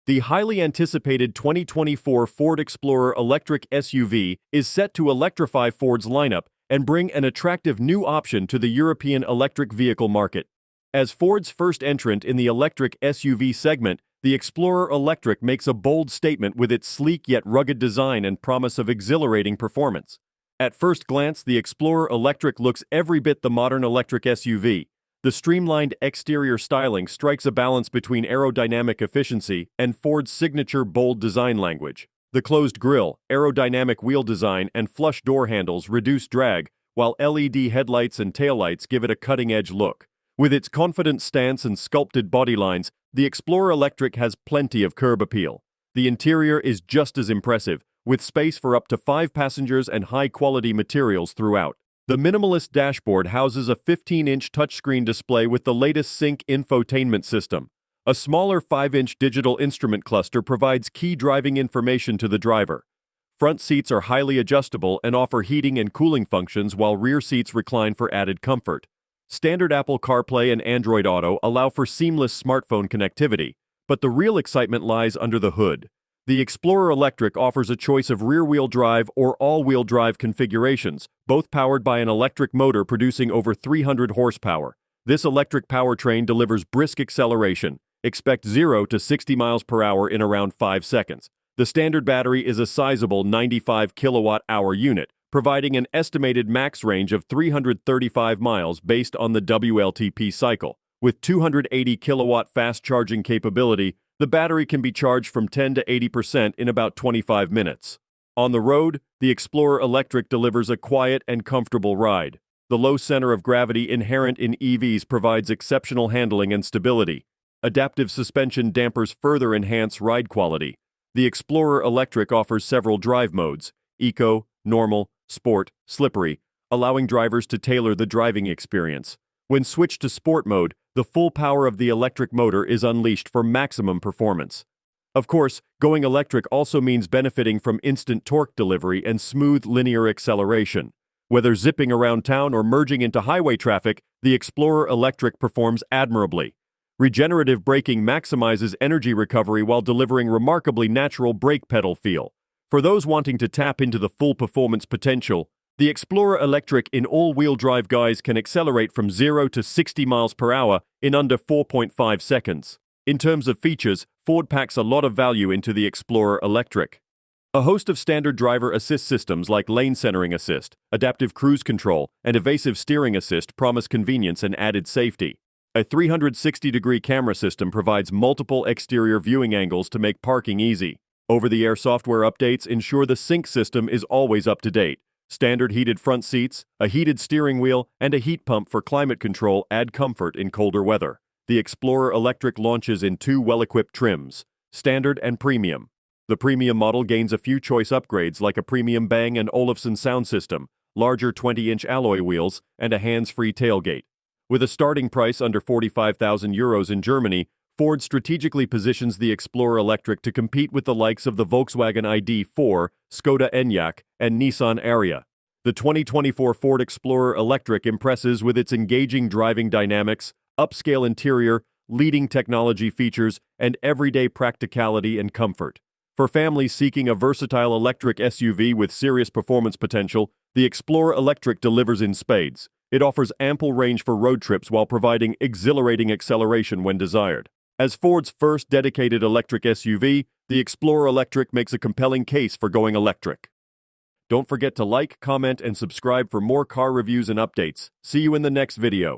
The highly anticipated 2024 Ford Explorer electric SUV is set to electrify Ford's lineup and bring an attractive new option to the European electric vehicle market. As Ford's first entrant in the electric SUV segment, the Explorer Electric makes a bold statement with its sleek yet rugged design and promise of exhilarating performance. At first glance, the Explorer Electric looks every bit the modern electric SUV. The streamlined exterior styling strikes a balance between aerodynamic efficiency and Ford's signature bold design language. The closed grille, aerodynamic wheel design, and flush door handles reduce drag, while LED headlights and taillights give it a cutting-edge look. With its confident stance and sculpted body lines, the Explorer Electric has plenty of curb appeal. The interior is just as impressive, with space for up to 5 passengers and high-quality materials throughout. The minimalist dashboard houses a 15-inch touchscreen display with the latest Sync infotainment system. A smaller 5-inch digital instrument cluster provides key driving information to the driver. Front seats are highly adjustable and offer heating and cooling functions, while rear seats recline for added comfort. Standard Apple CarPlay and Android Auto allow for seamless smartphone connectivity, but the real excitement lies under the hood. The Explorer Electric offers a choice of rear-wheel drive or all-wheel drive configurations, both powered by an electric motor producing over 300 horsepower. This electric powertrain delivers brisk acceleration. Expect 0 to 60 miles per hour in around 5 seconds. The standard battery is a sizable 95 kilowatt-hour unit, providing an estimated max range of 335 miles based on the WLTP cycle. With 280 kilowatt fast charging capability, the battery can be charged from 10 to 80% in about 25 minutes. On the road, the Explorer Electric delivers a quiet and comfortable ride. The low center of gravity inherent in EVs provides exceptional handling and stability. Adaptive suspension dampers further enhance ride quality. The Explorer Electric offers several drive modes: Eco, Normal, Sport, Slippery, allowing drivers to tailor the driving experience. When switched to Sport mode, the full power of the electric motor is unleashed for maximum performance. Of course, going electric also means benefiting from instant torque delivery and smooth linear acceleration. Whether zipping around town or merging into highway traffic, the Explorer Electric performs admirably. Regenerative braking maximizes energy recovery while delivering remarkably natural brake pedal feel. For those wanting to tap into the full performance potential, the Explorer Electric in all-wheel drive guise can accelerate from 0 to 60 miles per hour in under 4.5 seconds. In terms of features, Ford packs a lot of value into the Explorer Electric. A host of standard driver assist systems like lane centering assist, adaptive cruise control, and evasive steering assist promise convenience and added safety. A 360-degree camera system provides multiple exterior viewing angles to make parking easy. Over-the-air software updates ensure the Sync system is always up to date. Standard heated front seats, a heated steering wheel, and a heat pump for climate control add comfort in colder weather. The Explorer Electric launches in 2 well-equipped trims, Standard and Premium. The Premium model gains a few choice upgrades like a premium Bang & Olufsen sound system, larger 20-inch alloy wheels, and a hands-free tailgate. With a starting price under €45,000 in Germany, Ford strategically positions the Explorer Electric to compete with the likes of the Volkswagen ID.4, Skoda Enyaq, and Nissan Ariya. The 2024 Ford Explorer Electric impresses with its engaging driving dynamics, upscale interior, leading technology features, and everyday practicality and comfort. For families seeking a versatile electric SUV with serious performance potential, the Explorer Electric delivers in spades. It offers ample range for road trips while providing exhilarating acceleration when desired. As Ford's first dedicated electric SUV, the Explorer Electric makes a compelling case for going electric. Don't forget to like, comment, and subscribe for more car reviews and updates. See you in the next video.